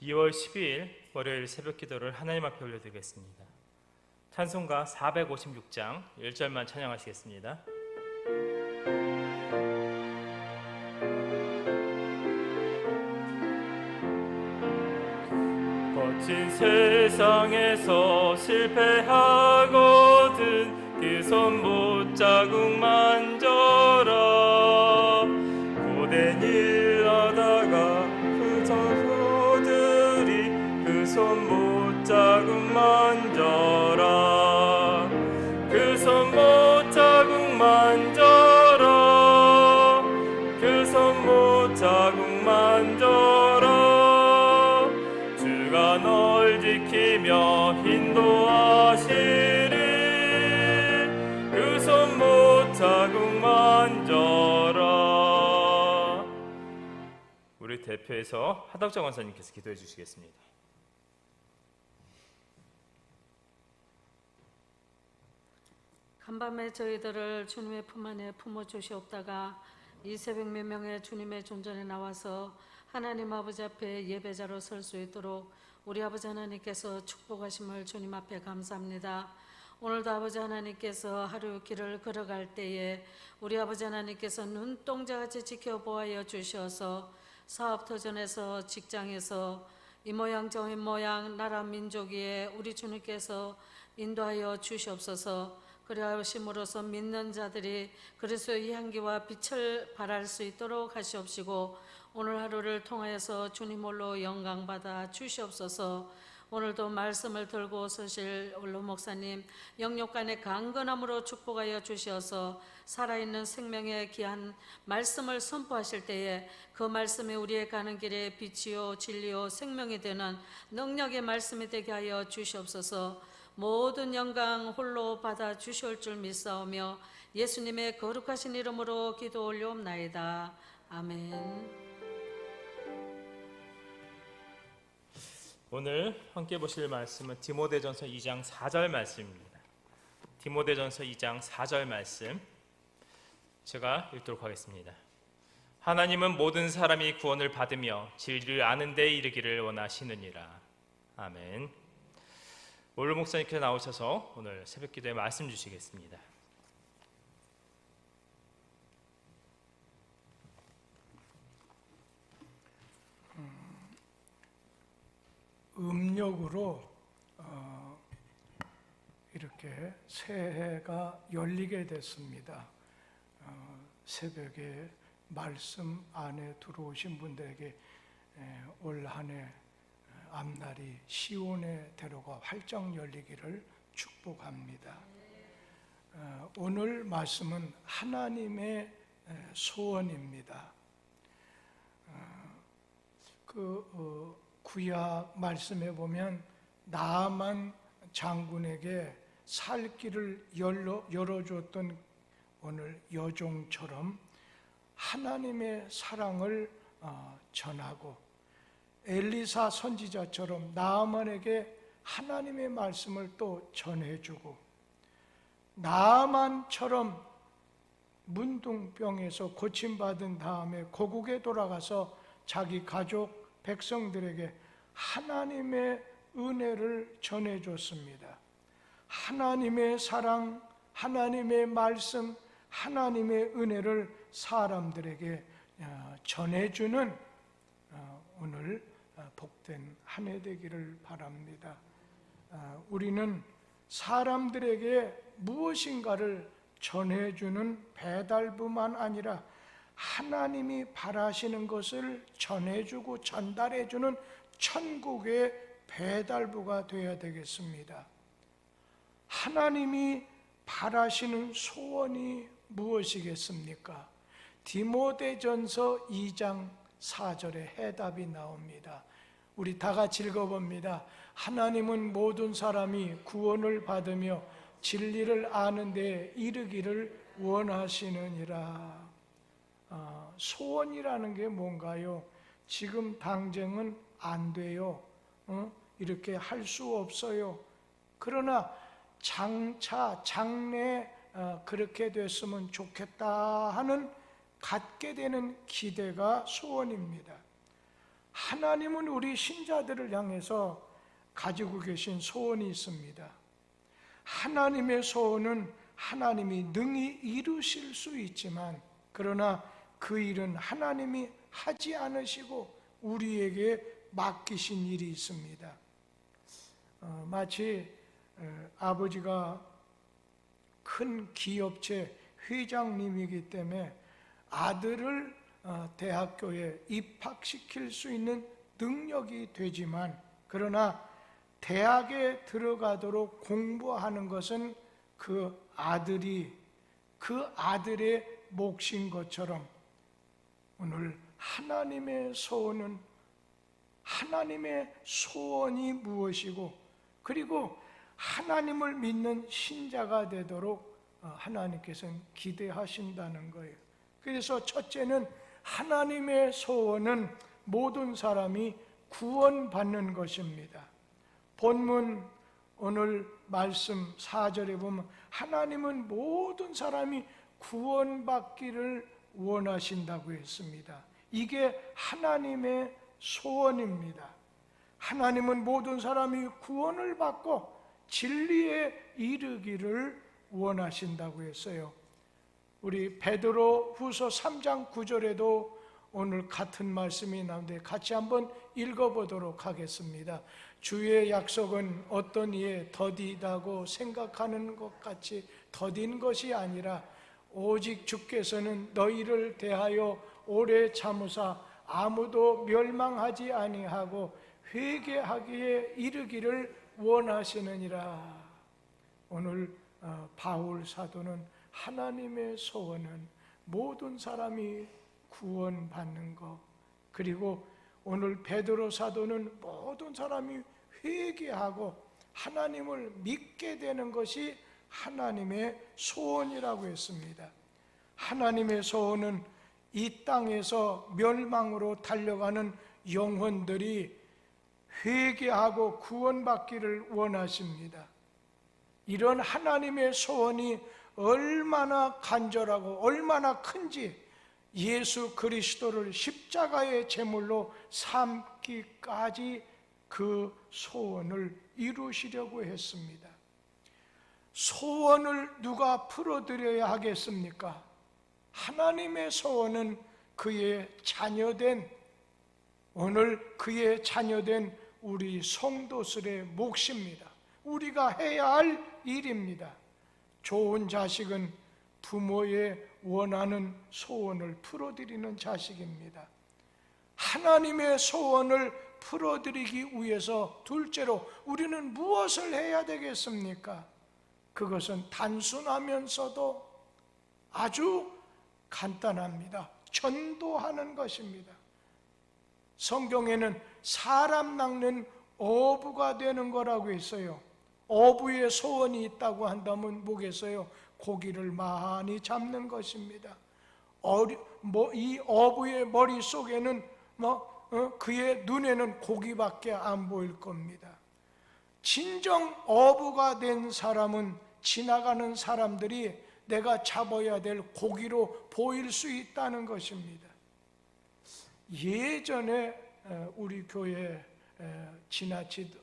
2월 12일 월요일 새벽 기도를 하나님 앞에 올려드리겠습니다. 찬송가 456장 1절만 찬양하시겠습니다. 거친 세상에서 실패하거든 그 손 못자국 만져라. 고된 일 하다가 그 선수들이 그 손 못자국 만져라. 그 손 못자국 만져라. 그 손 못자국 만져라. 주가 널 지키며 인도하시리. 그 손 못자국 만져라. 우리 대표에서 하덕정 원사님께서 기도해 주시겠습니다. 간밤에 저희들을 주님의 품 안에 품어주시옵다가 이 새벽 몇 명의 주님의 존전에 나와서 하나님 아버지 앞에 예배자로 설 수 있도록 우리 아버지 하나님께서 축복하심을 주님 앞에 감사합니다. 오늘도 아버지 하나님께서 하루 길을 걸어갈 때에 우리 아버지 하나님께서 눈동자같이 지켜보아여 주셔서 사업터전에서 직장에서 이 모양 저 모양 나라 민족 위에 우리 주님께서 인도하여 주시옵소서. 그리하심으로써 믿는 자들이 그리스도의 향기와 빛을 발할 수 있도록 하시옵시고 오늘 하루를 통하여서 주님 홀로 영광받아 주시옵소서. 오늘도 말씀을 들고 서실 올로 목사님 영육간의 강건함으로 축복하여 주셔서 살아있는 생명의 귀한 말씀을 선포하실 때에 그 말씀이 우리의 가는 길에 빛이요 진리요 생명이 되는 능력의 말씀이 되게 하여 주시옵소서. 모든 영광 홀로 받아 주실 줄 믿사오며 예수님의 거룩하신 이름으로 기도 올려옵나이다. 아멘. 오늘 함께 보실 말씀은 디모데전서 2장 4절 말씀입니다. 디모데전서 2장 4절 말씀 제가 읽도록 하겠습니다. 하나님은 모든 사람이 구원을 받으며 진리를 아는 데 이르기를 원하시느니라. 아멘. 올로 목사님께서 나오셔서 오늘 새벽 기도에 말씀 주시겠습니다. 음력으로 이렇게 새해가 열리게 됐습니다. 새벽에 말씀 안에 들어오신 분들에게 올 한해 앞날이 시온의 대로가 활짝 열리기를 축복합니다. 오늘 말씀은 하나님의 소원입니다. 구약 말씀에 보면 나아만 장군에게 살 길을 열어줬던 오늘 여종처럼 하나님의 사랑을 전하고 엘리사 선지자처럼 나아만에게 하나님의 말씀을 또 전해주고 나아만처럼 문둥병에서 고침받은 다음에 고국에 돌아가서 자기 가족 백성들에게 하나님의 은혜를 전해줬습니다. 하나님의 사랑, 하나님의 말씀, 하나님의 은혜를 사람들에게 전해주는 오늘 복된 한 해 되기를 바랍니다. 우리는 사람들에게 무엇인가를 전해주는 배달부만 아니라 하나님이 바라시는 것을 전해주고 전달해주는 천국의 배달부가 되어야 되겠습니다. 하나님이 바라시는 소원이 무엇이겠습니까? 디모데전서 2장 4절에 해답이 나옵니다. 우리 다 같이 읽어봅니다. 하나님은 모든 사람이 구원을 받으며 진리를 아는 데 이르기를 원하시느니라. 소원이라는 게 뭔가요? 지금 당장은 안 돼요. 이렇게 할 수 없어요. 그러나 장차 장래 그렇게 됐으면 좋겠다 하는 갖게 되는 기대가 소원입니다. 하나님은 우리 신자들을 향해서 가지고 계신 소원이 있습니다. 하나님의 소원은 하나님이 능히 이루실 수 있지만, 그러나 그 일은 하나님이 하지 않으시고 우리에게 맡기신 일이 있습니다. 마치 아버지가 큰 기업체 회장님이기 때문에 아들을 대학교에 입학시킬 수 있는 능력이 되지만, 그러나 대학에 들어가도록 공부하는 것은 그 아들의 몫인 것처럼, 오늘 하나님의 소원은, 하나님의 소원이 무엇이고, 그리고 하나님을 믿는 신자가 되도록 하나님께서는 기대하신다는 거예요. 그래서 첫째는 하나님의 소원은 모든 사람이 구원받는 것입니다. 본문 오늘 말씀 4절에 보면 하나님은 모든 사람이 구원받기를 원하신다고 했습니다. 이게 하나님의 소원입니다. 하나님은 모든 사람이 구원을 받고 진리에 이르기를 원하신다고 했어요. 우리 베드로 후서 3장 9절에도 오늘 같은 말씀이 나오는데 같이 한번 읽어보도록 하겠습니다. 주의 약속은 어떤 이에 더디다고 생각하는 것 같이 더딘 것이 아니라 오직 주께서는 너희를 대하여 오래 참으사 아무도 멸망하지 아니하고 회개하기에 이르기를 원하시느니라. 오늘 바울 사도는 하나님의 소원은 모든 사람이 구원받는 것, 그리고 오늘 베드로 사도는 모든 사람이 회개하고 하나님을 믿게 되는 것이 하나님의 소원이라고 했습니다. 하나님의 소원은 이 땅에서 멸망으로 달려가는 영혼들이 회개하고 구원받기를 원하십니다. 이런 하나님의 소원이 얼마나 간절하고 얼마나 큰지 예수 그리스도를 십자가의 제물로 삼기까지 그 소원을 이루시려고 했습니다. 소원을 누가 풀어드려야 하겠습니까? 하나님의 소원은 그의 자녀된, 오늘 그의 자녀된 우리 성도들의 몫입니다. 우리가 해야 할 일입니다. 좋은 자식은 부모의 원하는 소원을 풀어드리는 자식입니다. 하나님의 소원을 풀어드리기 위해서 둘째로 우리는 무엇을 해야 되겠습니까? 그것은 단순하면서도 아주 간단합니다. 전도하는 것입니다. 성경에는 사람 낚는 어부가 되는 거라고 했어요. 어부의 소원이 있다고 한다면 뭐겠어요? 고기를 많이 잡는 것입니다. 이 어부의 머릿속에는 그의 눈에는 고기밖에 안 보일 겁니다. 진정 어부가 된 사람은 지나가는 사람들이 내가 잡아야 될 고기로 보일 수 있다는 것입니다. 예전에 우리 교회에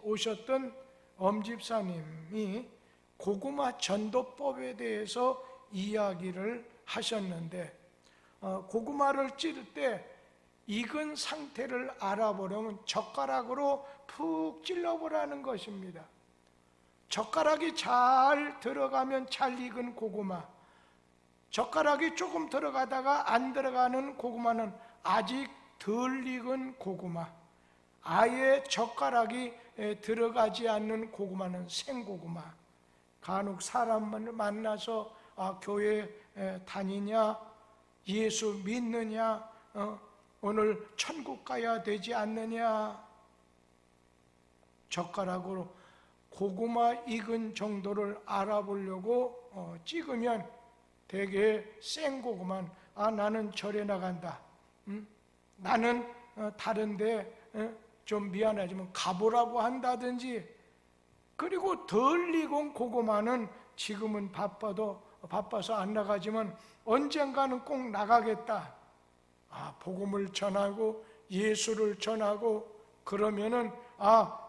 오셨던 엄집사님이 고구마 전도법에 대해서 이야기를 하셨는데, 고구마를 찔 때 익은 상태를 알아보려면 젓가락으로 푹 찔러보라는 것입니다. 젓가락이 잘 들어가면 잘 익은 고구마, 젓가락이 조금 들어가다가 안 들어가는 고구마는 아직 덜 익은 고구마, 아예 젓가락이 들어가지 않는 고구마는 생고구마. 간혹 사람을 만나서 교회 다니냐, 예수 믿느냐, 오늘 천국 가야 되지 않느냐, 젓가락으로 고구마 익은 정도를 알아보려고 찍으면 되게 생고구마는 나는 절에 나간다, 나는 다른데 좀 미안하지만 가보라고 한다든지, 그리고 덜 익은 고구마는 지금은 바빠서 안 나가지만 언젠가는 꼭 나가겠다, 복음을 전하고 예수를 전하고 그러면은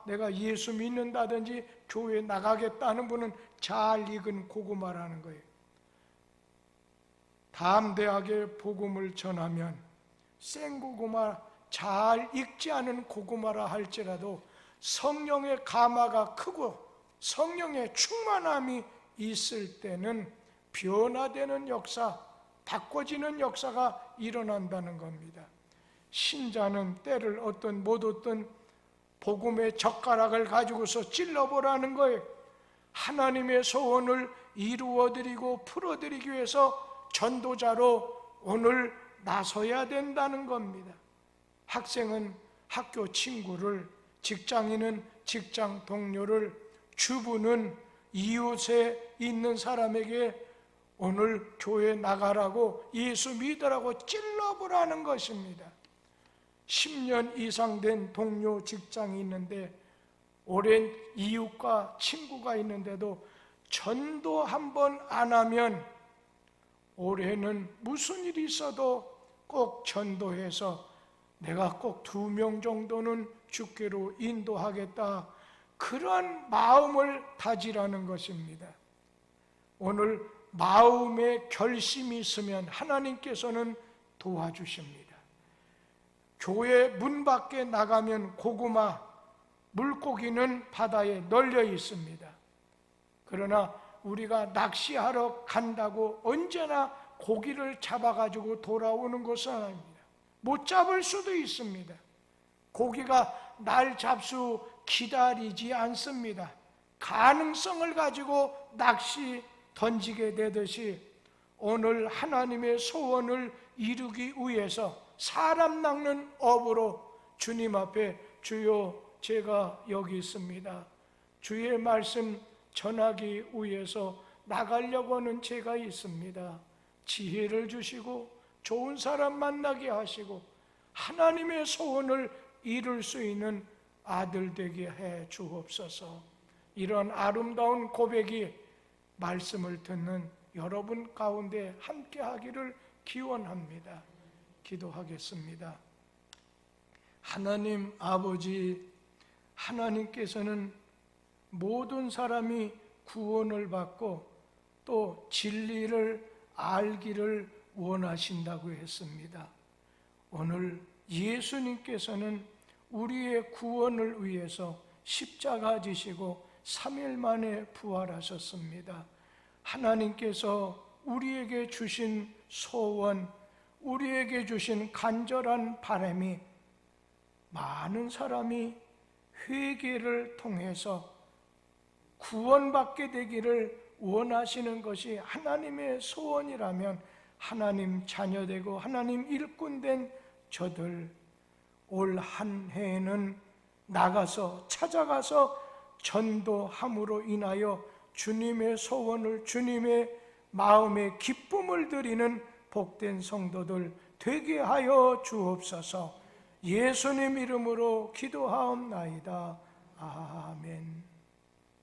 내가 예수 믿는다든지 교회 나가겠다는 분은 잘 익은 고구마라는 거예요. 담대하게 복음을 전하면 생고구마, 잘 익지 않은 고구마라 할지라도 성령의 감화가 크고 성령의 충만함이 있을 때는 변화되는 역사, 바꿔지는 역사가 일어난다는 겁니다. 신자는 때를 얻든 못 얻든 복음의 젓가락을 가지고서 찔러보라는 거예요. 하나님의 소원을 이루어드리고 풀어드리기 위해서 전도자로 오늘 나서야 된다는 겁니다. 학생은 학교 친구를, 직장인은 직장 동료를, 주부는 이웃에 있는 사람에게 오늘 교회 나가라고, 예수 믿으라고 찔러보라는 것입니다. 10년 이상 된 동료 직장이 있는데, 오랜 이웃과 친구가 있는데도 전도 한 번 안 하면 올해는 무슨 일이 있어도 꼭 전도해서 내가 꼭 2명 정도는 주께로 인도하겠다, 그런 마음을 다지라는 것입니다. 오늘 마음에 결심이 있으면 하나님께서는 도와주십니다. 교회 문 밖에 나가면 고구마, 물고기는 바다에 널려 있습니다. 그러나 우리가 낚시하러 간다고 언제나 고기를 잡아가지고 돌아오는 것은 아닙니다. 못 잡을 수도 있습니다. 고기가 날 잡수 기다리지 않습니다. 가능성을 가지고 낚시 던지게 되듯이 오늘 하나님의 소원을 이루기 위해서 사람 낚는 업으로 주님 앞에, 주여 제가 여기 있습니다, 주의 말씀 전하기 위해서 나가려고 하는 제가 있습니다, 지혜를 주시고 좋은 사람 만나게 하시고 하나님의 소원을 이룰 수 있는 아들 되게 해 주옵소서. 이런 아름다운 고백이 말씀을 듣는 여러분 가운데 함께 하기를 기원합니다. 기도하겠습니다. 하나님 아버지, 하나님께서는 모든 사람이 구원을 받고 또 진리를 알기를 원하신다고 했습니다. 오늘 예수님께서는 우리의 구원을 위해서 십자가 지시고 3일 만에 부활하셨습니다. 하나님께서 우리에게 주신 소원, 우리에게 주신 간절한 바람이 많은 사람이 회개를 통해서 구원받게 되기를 원하시는 것이 하나님의 소원이라면 하나님 자녀되고 하나님 일꾼된 저들 올 한 해에는 나가서 찾아가서 전도함으로 인하여 주님의 소원을, 주님의 마음의 기쁨을 드리는 복된 성도들 되게 하여 주옵소서. 예수님 이름으로 기도하옵나이다. 아멘.